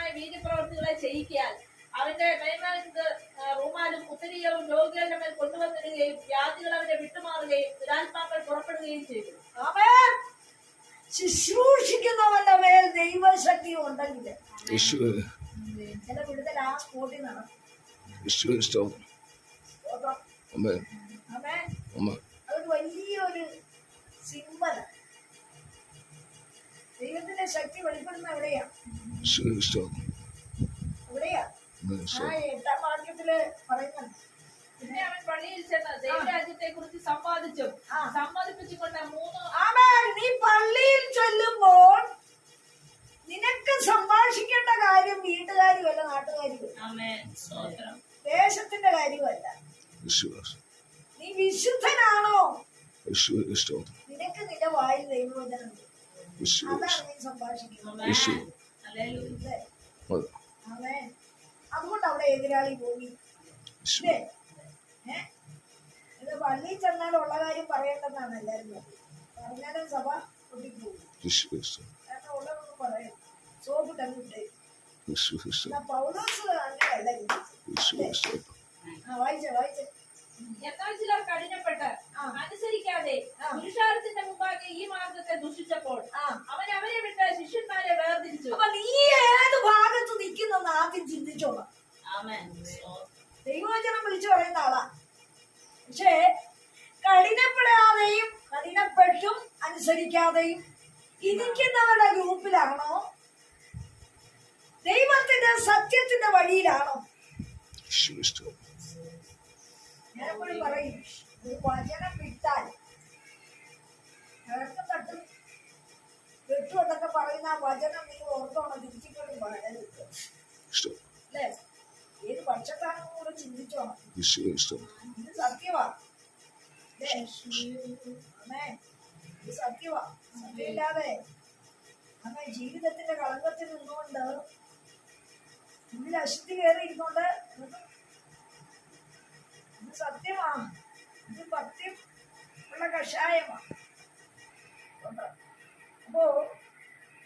അസാധാരണമായ വീര്യപ്രവർത്തികളെ ചെയ്യിക്കാൻ അവന്റെ മേന്മ റൂമാലും ഉത്തരീയവും രോഗികളുടെ മേൽ കൊണ്ടുവന്നിടുകയും വ്യാധികൾ അവരെ വിട്ടുമാറുകയും ദുരാത്മാക്കൾ പുറപ്പെടുകയും ചെയ്തു. അവൻ ശുശ്രൂഷിക്കുന്നവന്റെ മേൽ ദൈവശക്തി ഉണ്ടെങ്കിൽ ചില വിടുതൽ ആ സ്പോട്ടിൽ നടക്കും. അതൊരു വലിയൊരു സിമ്പലാണ്. ദൈവത്തിന്റെ ശക്തി വെളിപ്പെടുന്ന എവിടെയാ? എവിടെയാ? ആ 8-ാം വാക്യത്തില് പറയുന്നുണ്ട്. പിന്നെ അവൻ പള്ളിയിൽ ചെന്ന് ദൈവരാജ്യത്തെ കുറിച്ച് സമ്മതിപ്പിച്ചുകൊണ്ട് നീ പള്ളിയിൽ ചെല്ലുമ്പോൾ നിനക്ക് സംഭാഷിക്കേണ്ട കാര്യം വീട്ടുകാരുമല്ല, നാട്ടുകാരുമല്ല, ദേശത്തിന്റെ കാര്യമല്ല. നീ വിശുദ്ധനാണോ? നിനക്ക് നിന്റെ വായിൽ ദൈവവചനം, അതാണ് നീ സംഭാഷിക്കുന്നത്. അതുകൊണ്ട് അവിടെ എതിരാളി പോയി. പള്ളിയിൽ ചെന്നാൽ ഉള്ള കാര്യം പറയേണ്ടെന്നാണ് എല്ലാവരും പറഞ്ഞാലും സഭ പൊട്ടിപ്പോകും. കാരണം ഉള്ളതൊന്നും പറയാം, സോപ്പ് തന്നിട്ട് പൗലോസ് അങ്ങനെയല്ല. വായിച്ചേ. എന്നാൽ ചിലർ കഠിനപ്പെട്ട് അനുസരിക്കാതെ പുരുഷാരത്തിന്റെ മുമ്പാകെ ഈ മാർഗത്തെ ദുഷിച്ചപ്പോൾ അവൻ അവരെ വിട്ട് ശിഷ്യന്മാരെ വേർതിരിച്ചു. അപ്പൊ നീ ഏത് ഭാഗത്ത് നിൽക്കുന്നെന്ന് ആദ്യം ചിന്തിച്ചോളാം. ദൈവവചനം വിളിച്ചു പറയുന്ന ആളാ. പക്ഷേ കഠിനപ്പെടാതെയും കഠിനപ്പെട്ടും അനുസരിക്കാതെയും ഇരിക്കുന്നവരുടെ ഗ്രൂപ്പിലാണോ, ദൈവത്തിന്റെ സത്യത്തിന്റെ വഴിയിലാണോ? ഞാൻ എപ്പോഴും പറയും, ഒരു വചനം വിട്ടാൽ കിഴക്കും തട്ടും വെട്ടും എന്നൊക്കെ പറയുന്ന ആ വചനം നീ ഓർത്തോണം, തിരിച്ചിട്ടും പറയരുത്. അല്ലേ? ഏത് പക്ഷത്താണെന്നും കൂടെ ചിന്തിച്ചോണം. ഇത് സത്യവാ. ഇത് സത്യവാ. സത്യമില്ലാതെ അങ്ങനെ ജീവിതത്തിന്റെ കളങ്കത്തിൽ നിന്നുകൊണ്ട് ഉള്ളിൽ അശുദ്ധി കയറിയിരുന്നോണ്ട് ഇത് സത്യമാണ്. ഇത് പത്യം ഉള്ള കഷായമാണ്. അപ്പോ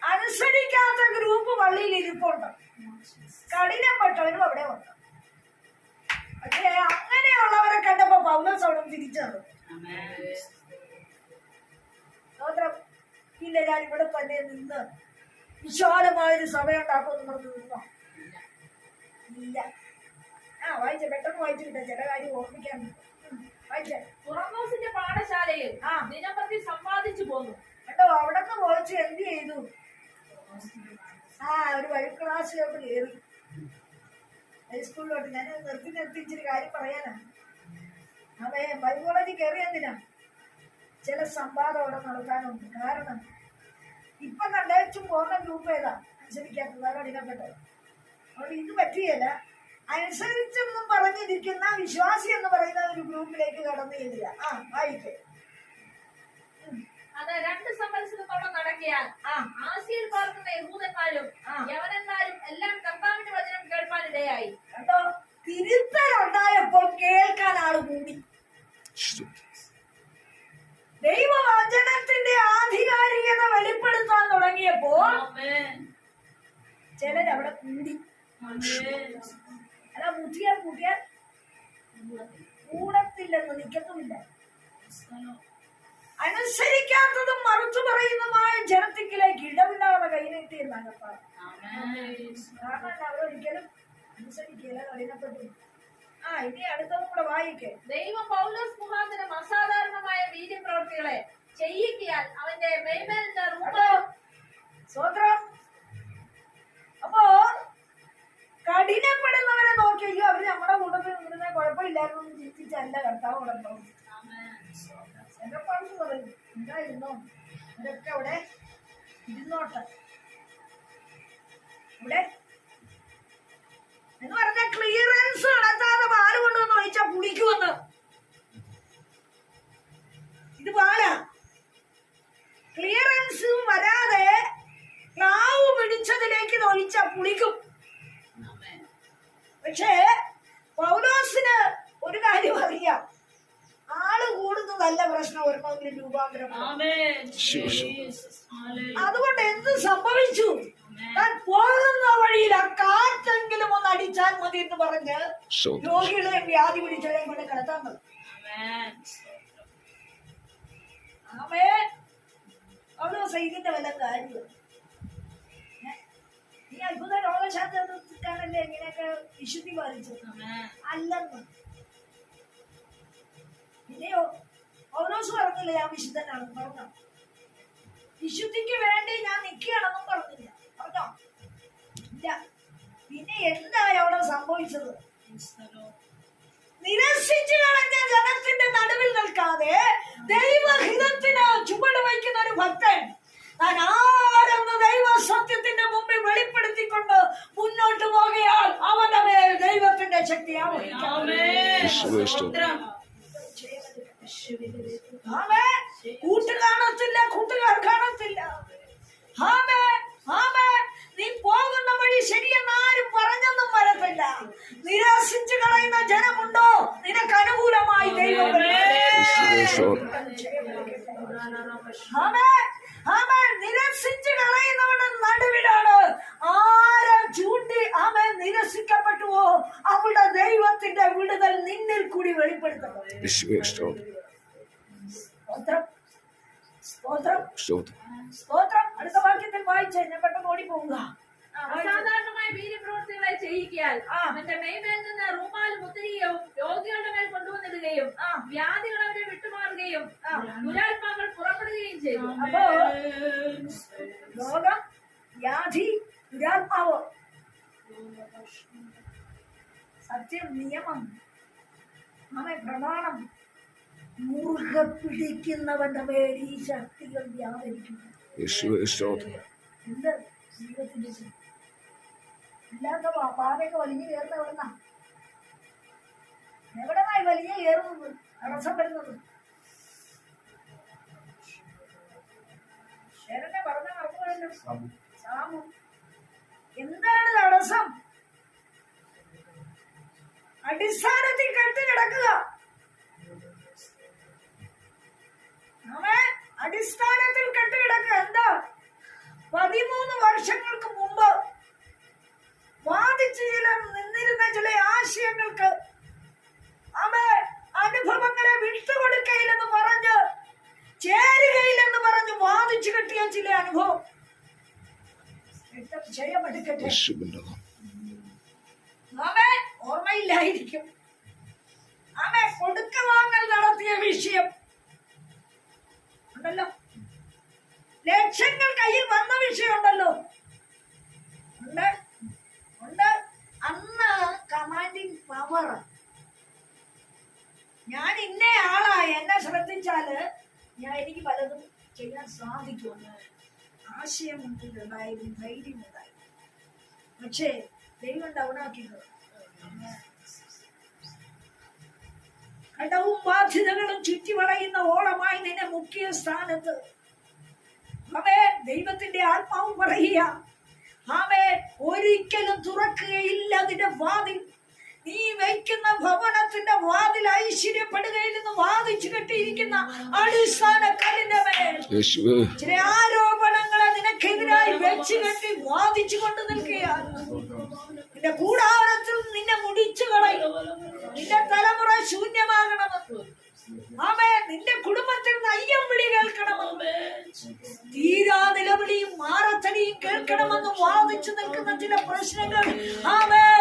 അനുസരിക്കാത്ത ഗ്രൂപ്പ് പള്ളിയിൽ ഇരിപ്പുണ്ട്, കഠിനപ്പെട്ടവരും അവിടെ ഉണ്ട്. പക്ഷേ അങ്ങനെയുള്ളവരെ കണ്ടപ്പോ പൗലോസ് അവിടെ തിരിച്ചത് ഇല്ല, ഞാൻ ഇവിടെ തന്നെ നിന്ന് വിശാലമായൊരു സഭയുണ്ടാക്കുമെന്ന് പറഞ്ഞു നിന്നോ? ഇല്ല. വായിച്ച പെട്ടെന്ന് വായിച്ചു കിട്ടാ, ചില കാര്യം ഓർമ്മിക്കാൻ. വായിച്ചേ. തുറന്നോസിന്റെ പാഠശാലയിൽ ദിനപ്രതി സമ്പാദിച്ചു പോന്നു. കേട്ടോ, അവിടൊക്കെ വായിച്ച് എന്ത് ചെയ്തു? ഒരു വഴി ക്ലാസ്സിലോട്ട് കയറി, ഹൈസ്കൂളിലോട്ട്. ഞാൻ നിർത്തി ഇച്ചിരി കാര്യം പറയാനാ. ബൈബിളോളജി കയറി എന്തിനാ? ചില സംവാദം അവിടെ നടത്താനുണ്ട്. കാരണം ഇപ്പൊ കണ്ടേച്ചും പോകുന്ന ഗ്രൂപ്പ് ഏതാ? അനുസരിക്കാത്തത്, കഠിനപ്പെട്ടത്. അതുകൊണ്ട് ഇത് പറ്റിയല്ല. അനുസരിച്ചെന്നും പറഞ്ഞിരിക്കുന്ന വിശ്വാസി എന്ന് പറയുന്ന ഒരു ഗ്രൂപ്പിലേക്ക് കടന്നു ചെല്ലുക. വായിക്കേ. അത് 2 സംവത്സരത്തോളം നടക്കിയാൽ ആസിയയിൽ പാർക്കുന്ന യഹൂദന്മാരും യവനന്മാരും എല്ലാം കർത്താവിന്റെ വചനം കേൾപ്പാനിടയായി. കേട്ടോ, തിരുത്തലുണ്ടായപ്പോൾ കേൾക്കാൻ ആള് കൂടി. ദൈവവചനത്തിന്റെ ആധികാരികത വെളിപ്പെടുത്താൻ തുടങ്ങിയപ്പോൾ ചിലരവിടെ കൂടി. അല്ല, മുട്ടിയാൽ കൂടത്തില്ലെന്ന് നിൽക്കത്തുമില്ല. അനുസരിക്കാത്തതും മറുത്തു പറയുന്നതുമായ ജനത്തിലേക്ക് ഇടവില്ലാതെ കൈനീട്ടിയെന്നാണ് കാരണം അവരൊരിക്കലും അനുസരിക്കില്ല, കഠിനപ്പെട്ടു. ഇനി അടുത്തതും കൂടെ വായിക്കേ. ദൈവം പൗലോസ് മുഖാന്തരം അസാധാരണമായ വീര്യപ്രവർത്തികളെ ചെയ്യിക്കാൻ അവന്റെ മേന്മേലിന്റെ സ്വത്രം. അപ്പോ കഠിനപ്പെടുന്നവരെ നോക്കിയോ അവര് നമ്മുടെ കൂട്ടത്തിൽ നിന്നിരുന്ന കുഴപ്പമില്ലായിരുന്നു ചിന്തിച്ചല്ല കർത്താവ് ഉടമ്പോ. എന്റെ പണ്ട് പറയും, ഉണ്ടായിരുന്നോ അവരൊക്കെ അവിടെ ഇരുന്നോട്ടെ. ഇവിടെ എന്ന് പറഞ്ഞ ക്ലിയറൻസ് നടത്താതെ പാല് കൊണ്ടുവന്ന് ഒഴിച്ചാ പുളിക്കുമെന്ന്. ഇത് പാലാ. ക്ലിയറൻസ് വരാതെ നാവ് പിടിച്ചതിലേക്ക് ഒഴിച്ചാ പുളിക്കും. പക്ഷേ പൗലോസിന് ഒരു കാര്യം അറിയാം, ആള് കൂടുന്നതല്ല പ്രശ്നം, ഒരെണ്ണമെങ്കിലും രൂപാന്തരം. അതുകൊണ്ട് എന്ത് സംഭവിച്ചു? താൻ പോകുന്ന വഴിയിലൊക്കെ വ്യാധി എന്ന് പറഞ്ഞ് രോഗികളെ വ്യാധി പിടിച്ചവരെ കൊണ്ട് കിടത്താൻ തുടങ്ങി. പൗലോസ് ഇതിന്റെ വല്ല കാര്യം ഈ അത്ഭുത രോഗശാസ്ത്രക്കാരല്ലേ ഇങ്ങനെയൊക്കെ വിശുദ്ധി പാലിച്ചത് അല്ലെന്ന്. പിന്നെയോ പൗലോസ് പറഞ്ഞില്ല ഞാൻ വിശുദ്ധനാണെന്ന് പറഞ്ഞോ? വിശുദ്ധിക്ക് വേണ്ടി ഞാൻ നിൽക്കുകയാണെന്നും പറഞ്ഞില്ല, പറഞ്ഞോ? ഇല്ല. പിന്നെ എന്തായി അവിടെ സംഭവിച്ചത്? നിരസിച്ചു കളഞ്ഞ ജനത്തിന്റെ നടുവിൽ നിൽക്കാതെ ദൈവഹിതത്തിന് ചുവട് വയ്ക്കുന്ന ഒരു ഭക്തൻ താൻ ആരെന്ന് ദൈവ സത്യത്തിന്റെ മുമ്പിൽ വെളിപ്പെടുത്തിക്കൊണ്ട് മുന്നോട്ട് പോകയാൽ അവന്റെ മേൽ ദൈവത്തിന്റെ ശക്തിയാവും. കൂട്ട് കാണത്തില്ല, കൂട്ടുകാർ കാണത്തില്ല. നീ പോകുന്ന വഴി ശരിയെന്ന് ആരും പറഞ്ഞൊന്നും വരത്തില്ല. നിരാശിച്ചു കളയുന്ന ജനമുണ്ടോ നിനക്ക് അനുകൂലമായി ദൈവം. നിരസിച്ചു കളയുന്നവരുടെ നടുവിലാണ് ആരും ചൂണ്ടി അവൻ നിരസിക്കപ്പെട്ടുവോ അവിടെ ദൈവത്തിന്റെ വിടുതൽ നിന്നിൽ കൂടി വെളിപ്പെടുത്തണം. സ്തോത്രം. അടുത്ത വാക്യത്തിൽ വായിച്ചേ, ഞാൻ പെട്ടെന്ന് ഓടിപ്പോവുക. അസാധാരണമായ വീര്യപ്രവൃത്തികളെ ചെയ്യിക്കാൻ അവന്റെ മേന്മയിൽ നിന്ന് റൂമാലും മുദ്രയും രോഗികളുടെ മേൽ കൊണ്ടുവന്നിടുകയും വ്യാധികൾ അവരെ വിട്ടുമാറുകയും ദുരാത്മാക്കൾ പുറപ്പെടുകയും ചെയ്തു. അപ്പോ രോഗം, വ്യാധി, ദുരാത്മാവ്, സത്യം, നിയമം, പ്രമാണം മുറുകെ പിടിക്കുന്നവന്റെ മേൽ ഈ ശക്തികൾ വ്യാപരിക്കുന്നു. എന്ത് ജീവിതത്തിന്റെ ഇല്ലാത്ത പാതയൊക്കെ വലിഞ്ഞു കയറുന്ന എവിടുന്ന? എവിടെന്നായി വലിഞ്ഞു കയറുന്നത്, തടസ്സം വരുന്നത്? ശരണ്യ പറഞ്ഞ മറന്നുപോയല്ലോ. സാമു, എന്താണ് തടസ്സം? അടിസ്ഥാനത്തിൽ കെട്ടി കിടക്കുക. അടിസ്ഥാനത്തിൽ കെട്ടിക്കിടക്കുക. എന്താ? 13 വർഷങ്ങൾക്ക് മുമ്പ് വാദിച്ചു നിന്നിരുന്ന ചില ആശയങ്ങൾക്ക് അനുഭവങ്ങളെ വിട്ടുകൊടുക്കയില്ലെന്ന് പറഞ്ഞ് ചേരുകയില്ലെന്ന് പറഞ്ഞ് വാദിച്ചു കിട്ടിയ ചില അനുഭവം ചെയ്യപ്പെടുക്കട്ടെ. ഓർമ്മയില്ലായിരിക്കും. കൊടുക്ക വാങ്ങൽ നടത്തിയ വിഷയം ഉണ്ടല്ലോ, ലക്ഷങ്ങൾ കയ്യിൽ വന്ന വിഷയമുണ്ടല്ലോ. ഉണ്ട്. അന്ന് കമാൻഡിങ് പവർ. ഞാൻ ഇന്ന ആളായി, എന്നെ ശ്രദ്ധിച്ചാല് എനിക്ക് പലതും ചെയ്യാൻ സാധിക്കുമെന്ന് ആശയമുണ്ടായിരുന്നു, ധൈര്യമുണ്ടായിരുന്നു. പക്ഷേ ദൈവം ഡൗണാക്കിയത്. കടവും ബാധ്യതകളും ചുറ്റിവളയുന്ന ഓളമായി നിന്നെ മുഖ്യ സ്ഥാനത്ത് ദൈവത്തിന്റെ ആത്മാവ് പറയുക, ഒരിക്കലും തുറക്കുകയില്ല അതിന്റെ വാതിൽ. നീ വയ്ക്കുന്ന ഭവനത്തിന്റെ വാതിൽ ഐശ്വര്യപ്പെടുകയില്ലെന്ന് വാദിച്ചു കെട്ടിയിരിക്കുന്ന അടിസ്ഥാന കല്ലിന്റെ മേൽ ചില ആരോപണങ്ങളെ നിനക്കെതിരായി വെച്ച് കെട്ടി വാദിച്ചു കൊണ്ട് നിൽക്കുകയാണ്. നിന്റെ കൂടാരത്തിൽ നിന്നെ മുടിച്ചു കളയും. നിന്റെ തലമുറ ശൂന്യമാകണമെന്ന്, നിന്റെ കുടുംബത്തിൽ അയ്യം വിളി കേൾക്കണമെന്ന്, തീരാ നിലവിളിയും മാറത്തടിയും കേൾക്കണമെന്ന് വാദിച്ചു നിൽക്കുന്ന ചില പ്രശ്നങ്ങൾ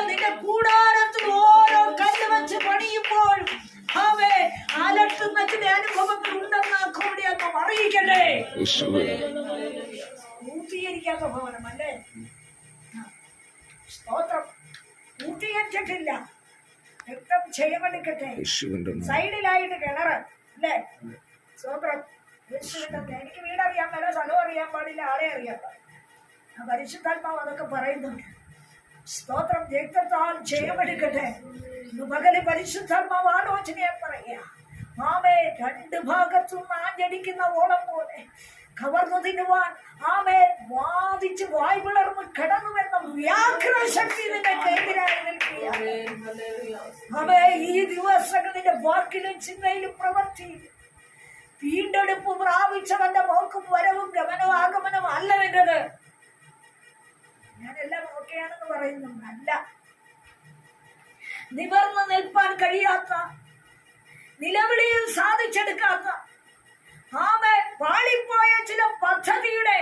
നിന്റെ കൂടാരത്തിൽ ഓരോ കല്ല് വെച്ച് പണിയുമ്പോൾ അലട്ടുന്ന ചില അനുഭവങ്ങൾ ഉണ്ടെന്ന് കൂടിയൊന്ന് അറിയിക്കട്ടെ. പൂർത്തീകരിക്കാത്ത ഭവനമല്ലേ? സ്തോത്രം. പൂർത്തീകരിച്ചിട്ടില്ല. രക്തം ചെയ്യമെടുക്കട്ടെ. സൈഡിലായിട്ട് കിണറ് അല്ലേ? സ്തോത്രം. എനിക്ക് വീടറിയാൻ പല സ്ഥലവും അറിയാൻ പാടില്ല, ആളെ അറിയാൻ പാടില്ല. പരിശുദ്ധാത്മാവ് അതൊക്കെ പറയുന്നുണ്ട്. സ്തോത്രം. രക്തത്താൽ ജയമെടുക്കട്ടെ. പകല് പരിശുദ്ധാത്മാവ് ആലോചനയെ പറയുക, രണ്ട് ഭാഗത്തും ആഞ്ഞടിക്കുന്ന ഓളം പോലെ കവർന്നു തിന്നുവാൻ വാദിച്ച് വായ് പിളർന്ന് കടന്നുവെന്ന വ്യാഘ്ര ശക്തി നിന്നെതിരായി നിൽക്കുക. ഈ ദിവസങ്ങളിലെ വാക്കിലും ചിന്തയിലും പ്രവർത്തിയിലും വീണ്ടെടുപ്പ് പ്രാപിച്ചവന്റെ പോക്കും വരവും ഗമനവും ആഗമനവും അല്ല വേണ്ടത്. ഞാനെല്ലാം ഓക്കെയാണെന്ന് പറയുന്നുണ്ട്, അല്ല. നിവർന്നു നിൽപ്പാൻ കഴിയാത്ത, നിലവിളിയിൽ സാധിച്ചെടുക്കാത്ത, ആമേ പാളിപ്പോയ ചില പദ്ധതിയുടെ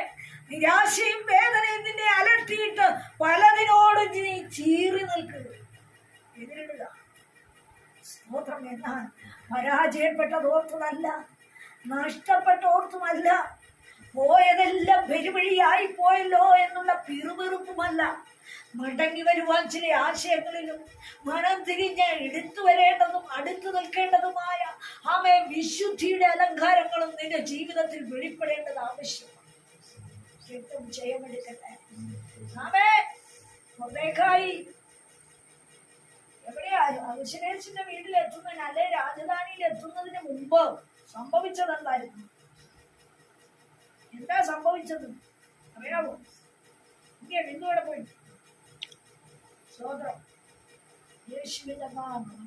നിരാശയും വേദനയും നിന്നെ അലട്ടിയിട്ട് പലതിനോട് നീ ചീറി നിൽക്കുക, എതിരിടുക. സ്തോത്രം. എന്നാൽ പരാജയപ്പെട്ടതോർത്തുമല്ല, നഷ്ടപ്പെട്ടോർത്തുമല്ല, പോയതെല്ലാം പെരുവഴിയായി പോയല്ലോ എന്നുള്ള പിറുപിറുപ്പുമല്ല, മടങ്ങി വരുവാൻ ചില ആശയങ്ങളിലും മനം തിരിഞ്ഞ് എടുത്തു വരേണ്ടതും അടുത്തു നിൽക്കേണ്ടതുമായ ആമേ വിശുദ്ധിയുടെ അലങ്കാരങ്ങളും നിന്റെ ജീവിതത്തിൽ വെളിപ്പെടേണ്ടത് ആവശ്യമാണ്. ഏറ്റവും ജയമെടുക്കട്ടെ. ആമേ. മൊർദെഖായി എവിടെയാ? അഹശ്വേരോശിന്റെ വീട്ടിൽ എത്തുന്നതിന്, അല്ലെ രാജധാനിയിൽ എത്തുന്നതിന് മുമ്പ് സംഭവിച്ചതെന്തായിരുന്നു? എന്താ സംഭവിച്ചത് അറിയാമോ? ഇങ്ങനെ ബിന്ദുവിടെ പോയി. സ്വതന്ത്രം. യേശുവിന്റെ നാമം.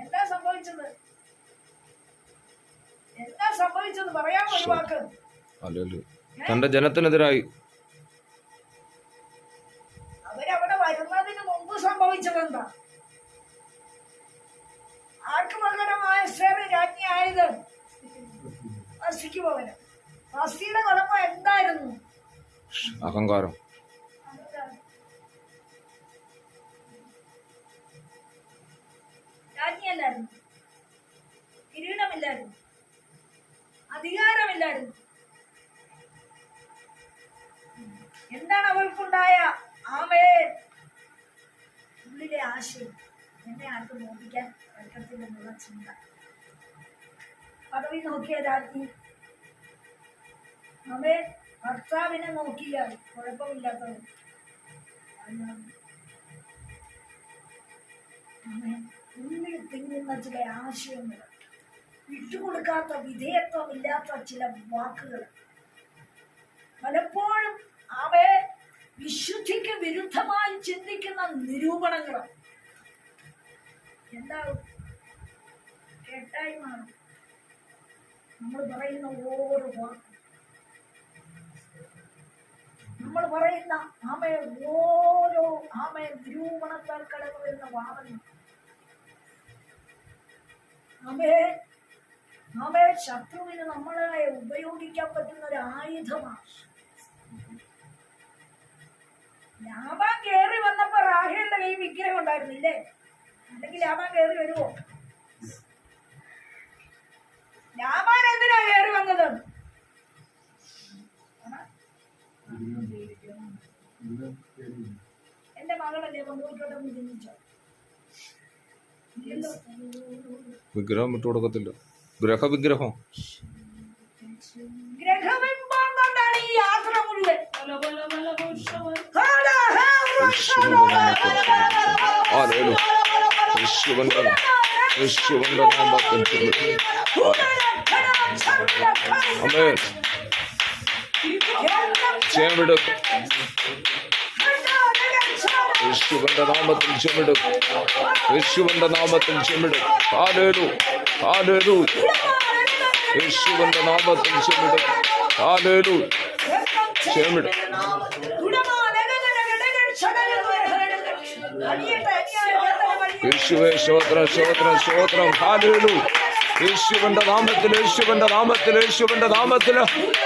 എന്താ സംഭവിച്ചത്? എന്താ സംഭവിച്ചത് പറയാമോ ഒരു വാക്ക്? തന്റെ ജനത്തിനെതിരായി അവരവിടെ വരുന്നതിന് മുമ്പ് സംഭവിച്ചതെന്താ? ആർക്ക് പകരമായ രാജ്ഞിയായത്? വസ്തിക്ക് പകരം. വസ്തിയുടെ കുഴപ്പം എന്തായിരുന്നു? അഹങ്കാരം. രാജ്ഞിയല്ലായിരുന്നു, കിരീടമില്ലായിരുന്നു, അധികാരമില്ലായിരുന്നു. എന്താണ് അവൾക്കുണ്ടായ ആമേ ഉള്ളിലെ ആശയം? എന്നെ ആർക്കും നോക്കിക്കാൻ പറ്റത്തില്ലെന്നുള്ള ചിന്ത. പദവി നോക്കിയ രാജ്ഞി ആമേ ഭർത്താവിനെ നോക്കിയ കുഴപ്പമില്ലാത്തവൻ. ഉള്ളിൽ തിങ്ങുന്ന ചില ആശയങ്ങൾ, വിട്ടുകൊടുക്കാത്ത, വിധേയത്വമില്ലാത്ത ചില വാക്കുകൾ, പലപ്പോഴും അവയെ വിശുദ്ധിക്ക് വിരുദ്ധമായി ചിന്തിക്കുന്ന നിരൂപണങ്ങൾ എന്താകും? കേട്ടായി മാറും. നമ്മൾ പറയുന്ന ഓരോ വാക്കും, നമ്മൾ പറയുന്ന ആമയെ ഓരോ ആമയെ നിരൂപണത്താൽ കടന്നു വരുന്ന വാദങ്ങൾ ആമയെ ശത്രുവിന് നമ്മളെ ഉപയോഗിക്കാൻ പറ്റുന്ന ഒരു ആയുധമാണ്. ലാബാൻ കയറി വന്നപ്പോ റാഹേലിന്റെ കൈ വിഗ്രഹം ഉണ്ടായിരുന്നില്ലേ? അല്ലെങ്കിൽ ലാബാൻ കയറി വരുമോ? ലാബാൻ എന്തിനാ കയറി വന്നത്? എന്റെ മകളല്ലേ കൊണ്ടുപോയിക്കോട്ടെ എന്ന് ചിന്തിച്ചോ? വിഗ്രഹം വിട്ടുകൊടുക്കത്തില്ല. ഗ്രഹവിഗ്രഹം. ഗ്രഹബിംബം കൊണ്ടാണ് ഈ യാത്ര മുഴുവൻ. യേശുവിന്റെ നാമത്തിൽ ചെമിടും. യേശുവിന്റെ നാമത്തിൽ ചെമിടും. Hallelujah, hallelujah. യേശുവിന്റെ നാമത്തിൽ ചെമിടും. ഹല്ലേലൂയ. ചെമിടും. യേശുവേ സ്തോത്രം, സ്തോത്രം, സ്തോത്രം. ഹല്ലേലൂയ. യേശുവിന്റെ നാമത്തിൽ, യേശുവിന്റെ നാമത്തിൽ, യേശുവിന്റെ നാമത്തിൽ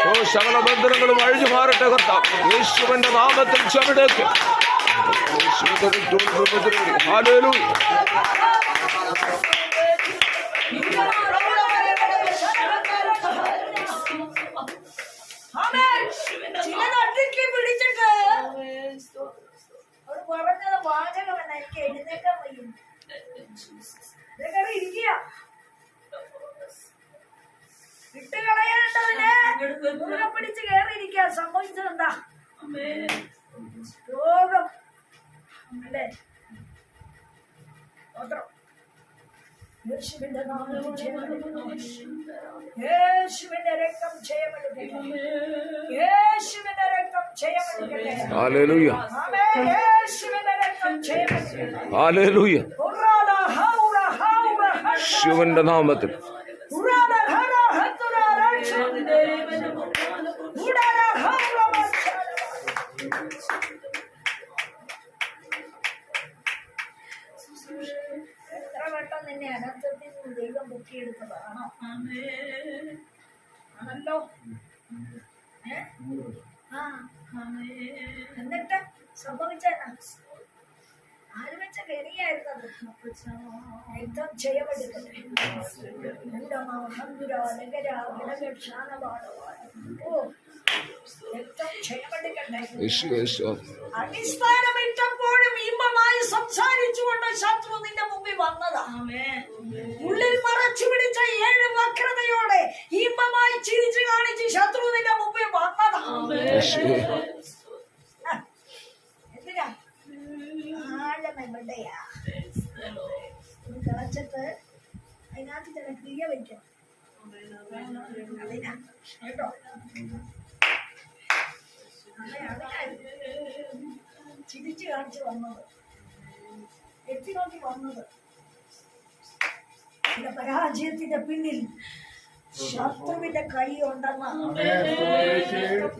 ഓ സകല ബന്ധനങ്ങളും അഴിഞ്ഞു മാറട്ടെ കർത്താവ്. യേശുവിന്റെ നാമത്തിൽ ചെമിടേക്ക്. ഹല്ലേലൂയ. പിടിച്ചിട്ട് പറഞ്ഞത് വാചകമല്ല, എനിക്ക് എഴുന്നേക്കാൻ വയ്യ. ഇരിക്കുക, വിട്ടുകളയേണ്ടതിന് മുറുകെ പിടിച്ച് കയറിയിരിക്കുക. സംഭവിച്ചത് എന്താ? രോഗം അല്ലേ? യേശുവിന്റെ നാമത്തിൽ യേശുവിന്റെ രക്തം ജയമെടുക്കട്ടെ. യേശുവിന്റെ രക്തം ജയമെടുക്കട്ടെ. ഹല്ലേലൂയ. യേശുവിന്റെ രക്തം ജയമെടുക്കട്ടെ. ഹല്ലേലൂയ. യേശുവിന്റെ നാമത്തിൽ എത്ര വട്ടം നിന്നെ അനർത്ഥത്തിൽ നിന്ന് ദൈവം പൊക്കിയെടുത്തതാണോ? ആണല്ലോ. എന്നിട്ട് സംഭവിച്ചേനാ? ആര് വെച്ച കെണിയായിരുന്നത്? യുദ്ധം ചെയ്യപ്പെടുത്തത്. അടിസ്ഥാനമിട്ടപ്പോഴും ഇമ്പമായി സംസാരിച്ചുകൊണ്ട് ശത്രു നിന്റെ മുമ്പിൽ വന്നതാ. ഉള്ളിൽ മറച്ചു പിടിച്ച 7 വക്രതയോടെ ഇമ്പമായി ചിരിച്ചു കാണിച്ച് ശത്രു നിന്റെ മുമ്പിൽ വന്നതാ. എന്തിനാ? ആഴമെവിടെയാ? കളച്ചിട്ട് അതിനകത്ത് ചില ക്രിയ വയ്ക്കണം. അതിനാ കേട്ടോ. ചിരിച്ചു കാണിച്ചു വന്നത്, എത്തി നോക്കി വന്നത്. ചില പരാജയത്തിന്റെ പിന്നിൽ ശത്രുവിന്റെ കൈ ഉണ്ടെന്ന്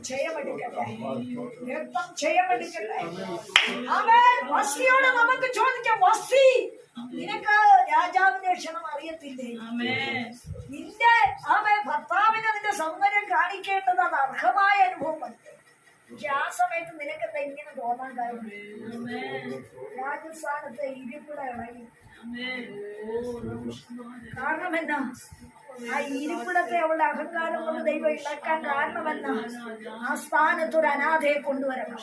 ചെയ്യമെടുക്കട്ടെ. രക്തം ചെയ്യമെടുക്കട്ടെ. അവൻ വസ്തിയോട് നമുക്ക് ചോദിക്കാം, വസ്തി നിനക്ക് രാജാവിന്റെ ക്ഷണം അറിയത്തില്ലേ? നിന്റെ ഭർത്താവിനെ നിന്റെ സൗന്ദര്യം കാണിക്കേണ്ടത് അത് അർഹമായ അനുഭവമുണ്ട്. പക്ഷെ ആ സമയത്ത് നിനക്കെന്താ ഇങ്ങനെ തോന്നാൻ കാര്യം? രാജസ്ഥാനത്തെ ഇരിപ്പിട ഇളകി. കാരണം എന്നാ? ആ ഇരിപ്പിടത്തെ അവളുടെ അഹങ്കാരം കൊണ്ട് ദൈവം ഇളക്കാൻ കാരണമെന്നാ? ആ സ്ഥാനത്തൊരു അനാഥയെ കൊണ്ടുവരണം.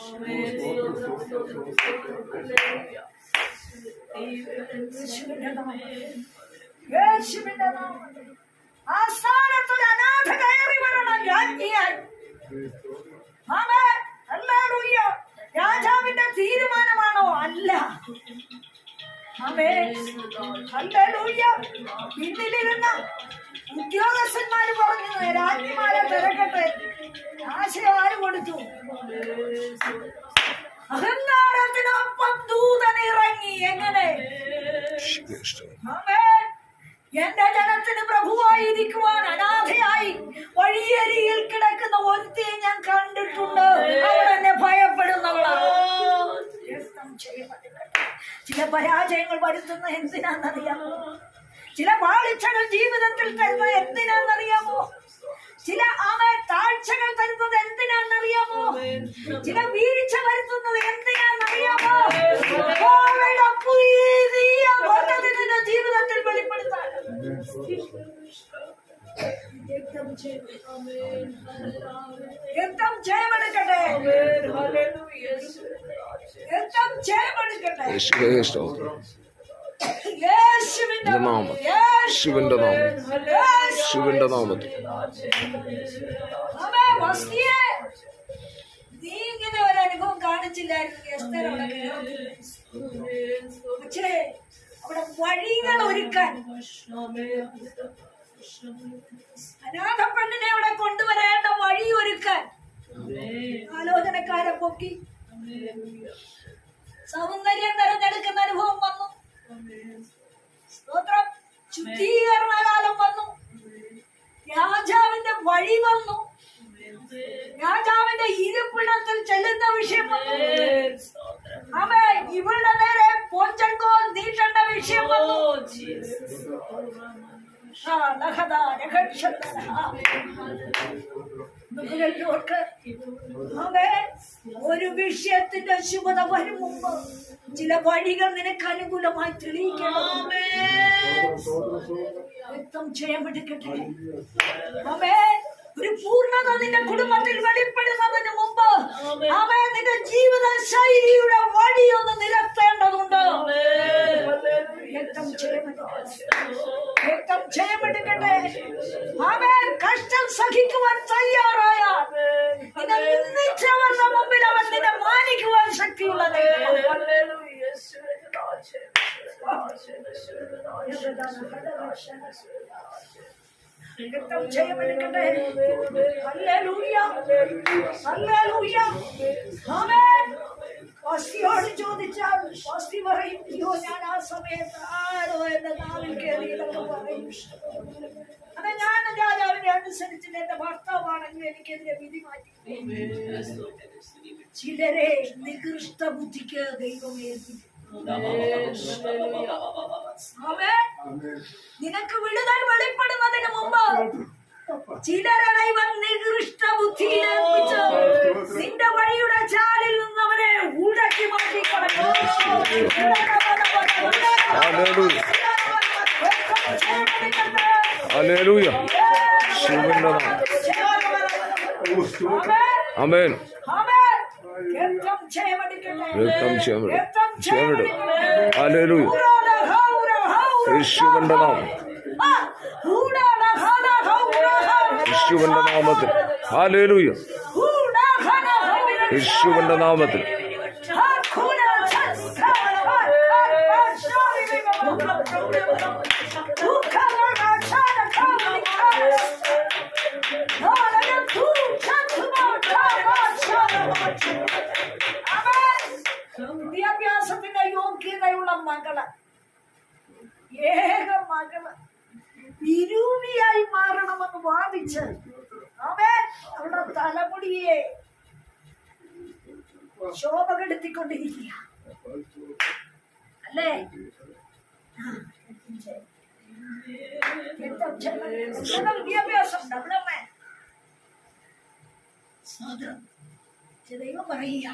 യേശുവിന്റെ നാമത്തിൽ ആ സ്ഥാനത്തൊരു അനാഥ കയറി വരണം. രാജ്ഞിയായി. ഹല്ലേലൂയ. രാജാവിന്റെ തീരുമാനമാണോ? അല്ല. ഹല്ലേലൂയ. പിന്നിലിരുന്ന ഉദ്യോഗസ്ഥന്മാര് പറഞ്ഞു, രാജ്ഞിമാരെ തിരക്കട്ടെ. ആശയം ആര് കൊടുത്തു? അഹങ്കാരത്തിനൊപ്പം ദൂതൻ ഇറങ്ങി. എങ്ങനെ? എന്റെ ജനത്തിന് പ്രഭുവായിരിക്കുവാൻ അനാഥയായി വഴിയരിയിൽ കിടക്കുന്ന ഒരുത്തിയെ ഞാൻ കണ്ടിട്ടുണ്ട്. അവൾ എന്നെ ഭയപ്പെടുന്നവളാണ്. ചില പരാജയങ്ങൾ വരുത്തുന്ന എന്തിനാണെന്നറിയാമോ? ചില വാഴ്ചകൾ ജീവിതത്തിൽ തരുന്നത് എന്തിനാണെന്നറിയാമോ? ചില താഴ്ചകൾ തരുന്നത് എന്തിനാണെന്നറിയാമോ? ചില വീഴ്ച വരുത്തുന്നത് എന്തിനാണെന്നറിയാമോ? നിന്റെ ജീവിതത്തിൽ വെളിപ്പെടുത്താൻ രക്തം ജയമെടുക്കട്ടെ. രക്തം ജയമെടുക്കട്ടെ. യേശുവിന്റെ നാമത്തിൽ. നീ ഇങ്ങനെ ഒരു അനുഭവം കാണിച്ചില്ലായിരുന്നു. പക്ഷേ അവിടെ വഴികൾ ഒരുക്കാൻ അനാഥ പെണ്ണിനെ അവിടെ കൊണ്ടുവരേണ്ട വഴി ഒരുക്കാൻ ആലോചനക്കാരെ പൊക്കി സൗന്ദര്യം തെരഞ്ഞെടുക്കുന്ന അനുഭവം വന്നു. സ്തോത്രം. ശുദ്ധീകരണ കാലം വന്നു. രാജാവിന്റെ വഴി വന്നു. രാജാവിന്റെ ഇരിപ്പിടത്തിൽ ചെല്ലുന്ന വിഷയം വന്നു. ഇവളുടെ നേരെ പോച്ചങ്കോൽ നീട്ടേണ്ട വിഷയം വന്നു. ഒരു വിഷയത്തിന്റെ ശുഭത വരും മുമ്പ് ചില വഴികൾ നിനക്ക് അനുകൂലമായി തെളിയിക്കണം. രക്തം ചെയ്യാമെടുക്കട്ടെ. ഒരു പൂർണ്ണത നിന്റെ കുടുംബത്തിൽ വെളിപ്പെടുന്നതിന് മുമ്പ് നിന്റെ ജീവിത ശൈലിയുടെ വഴി ഒന്ന് നിരത്തേണ്ടതുണ്ട്. രക്തം ചെയ്യാമെടുക്കട്ടെ. കഷ്ടം സഹിക്കുവാൻ തയ്യാറായ നിന്നെ നിന്ദിച്ചവരുടെ മുമ്പിൽ അവൻ നിന്നെ മാനിക്കുവാൻ ശക്തിയുള്ളത്. രക്തം ചെയ്യാമെടുക്കട്ടെ. ഹല്ലേലൂയ. ഹല്ലേലൂയ. ആമേൻ. വസ്തിയോട് ചോദിച്ചാൽ വസ്തി പറയും, അയ്യോ ഞാൻ ആ സമയത്ത് ആരോ എന്റെ നാവിൽ കയറി ഇതൊക്കെ പറയും. അത് ഞാൻ രാജാവിനെ അനുസരിച്ചിട്ട് എന്റെ ഭർത്താവാണെങ്കിൽ എനിക്കെതിരെ വിധി മാറ്റി. ചിലരെ നികൃഷ്ട ബുദ്ധിക്ക് ദൈവം ഏൽപ്പിക്കും. ആമേൻ. നിനക്ക് വിടുതൽ വെളിപ്പെടുന്നതിന് മുമ്പ് ചിലരെ ദൈവം നികൃഷ്ട ബുദ്ധിയിലേൽപ്പിച്ച് നിന്റെ വഴിയുടെ ചാലിൽ നിന്നവരെ ഉടക്കി മാറ്റിക്കളഞ്ഞു. ഹല്ലേലൂയ. യേശുവിന്റെ നാമം. ആമേൻ. രക്തം ക്ഷയമടിക്കട്ടെ. ഹല്ലേലൂയ. യേശുവിന്റെ നാമം. യേശുവിന്റെ നാമത്തിൽ. ഹല്ലേലൂയ. യേശുവിന്റെ നാമത്തിൽ. വിദ്യാഭ്യാസത്തിന്റെ യോഗ്യതയുള്ള മകള്, ഏക മകള് വിരൂപിയായി മാറണമെന്ന് വാദിച്ച് അവൻ അവളുടെ തലമുടിയെ ശോഭ കെടുത്തിക്കൊണ്ടിരിക്കുക അല്ലേ? വിദ്യാഭ്യാസം ഡെവലപ്മെന്റ് ദൈവം പറയുക,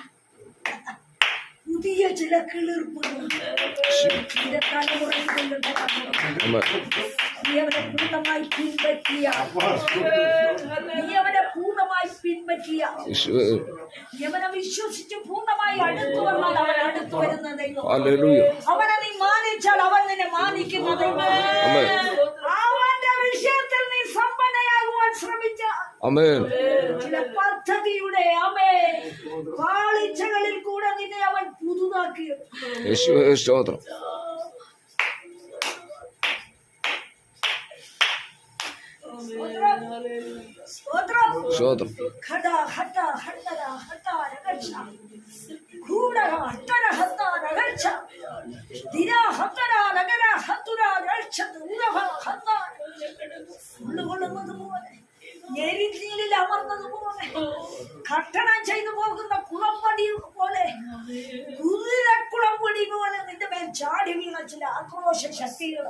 പുതിയ ചില കിളിർപ്പുകൾ നീ അവനെ പൂർണ്ണമായി പിൻപറ്റിയ നീ അവനെ വിശ്വസിച്ച് പൂർണ്ണമായി അടുത്തു വന്നാൽ അവൻ അടുത്തു വരുന്ന ദൈവം. അവനെ നീ മാനിച്ചാൽ അവൻ നിന്നെ മാനിക്കുന്ന ദൈവം. അവന്റെ വിഷയത്തിൽ നീ സമ്പന്നയാകുവാൻ ശ്രമിച്ച ചില പദ്ധതിയുടെ പാളിച്ചകളിൽ കൂടെ നിന്നെ അവൻ പുതുതാക്കിയത്. സ്തോത്രം. സ്തോത്രം. ഞെരിഞ്ഞീലിൽ അമർന്നതുപോലെ കട്ടണം ചെയ്തു പോകുന്ന കുളമ്പടി പോലെ കുതിരക്കുളമ്പടി പോലെ നിന്റെ മേൽ ചാടി വീണ ചില ആക്രോശ ശക്തികൾ,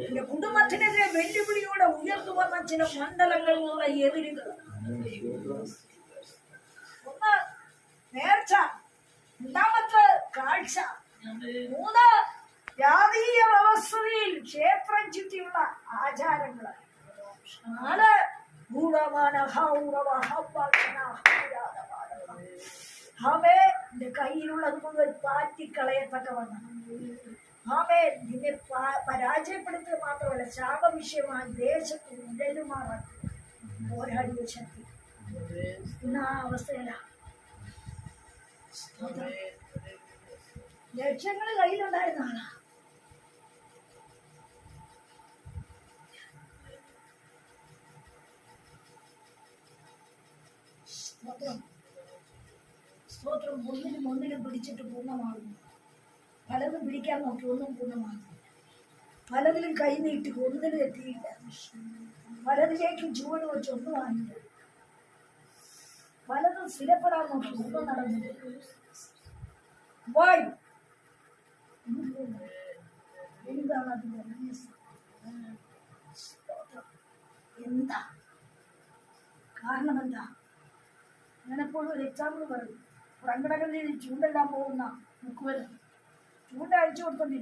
നിന്റെ കുടുംബത്തിനെതിരെ വെല്ലുവിളിയോടെ ഉയർന്നു വന്ന ചില മണ്ഡലങ്ങളിലുള്ള എതിരുകൾ. ഒന്ന് നേർച്ച, രണ്ടാമത്തെ കാഴ്ച, മൂന്ന് ജാതീയ വ്യവസ്ഥയിൽ ക്ഷേത്രം ചുറ്റിയുള്ള ആചാരങ്ങള്, നാല് നിന്റെ കയ്യിലുള്ളത് മുതൽ പാറ്റിക്കളയത്തക്കവണ്ണം നിന്നെ പരാജയപ്പെടുത്തുക മാത്രമല്ല ശാപവിഷയമായി ദേശത്ത് ഉടലുമാറാൻ പോരാടിയ ശക്തി ഇന്ന് ആ അവസ്ഥയിലാണ്. ലക്ഷങ്ങൾ കയ്യിലുണ്ടായിരുന്ന ആളാ. സ്തോത്രം. ഒന്നിനും പിടിച്ചിട്ട് പൂർണ്ണമാകുന്നു. പലതും പിടിക്കാൻ നോക്കി, ഒന്നും പൂർണ്ണമാകുന്നു. പലതിലും കൈ നീട്ടി ഒന്നിനും എത്തിയില്ല. പലതിലേക്കും ചുവട് വെച്ച് ഒന്നും ആയില്ല. പലതും സ്ഥിരപ്പെടാൻ നോക്കി, ഒന്നും നടന്നില്ല. എന്താണ് അതിന്റെ എന്താ കാരണം? എന്താ? ഞാനെപ്പോഴും ഒരു എക്സാമ്പിൾ പറയും. പ്രകടകളിൽ ചൂണ്ടെല്ലാം പോകുന്ന മുക്കുവരും ചൂണ്ട അയച്ചു കൊടുത്തോണ്ടിരിക്കും.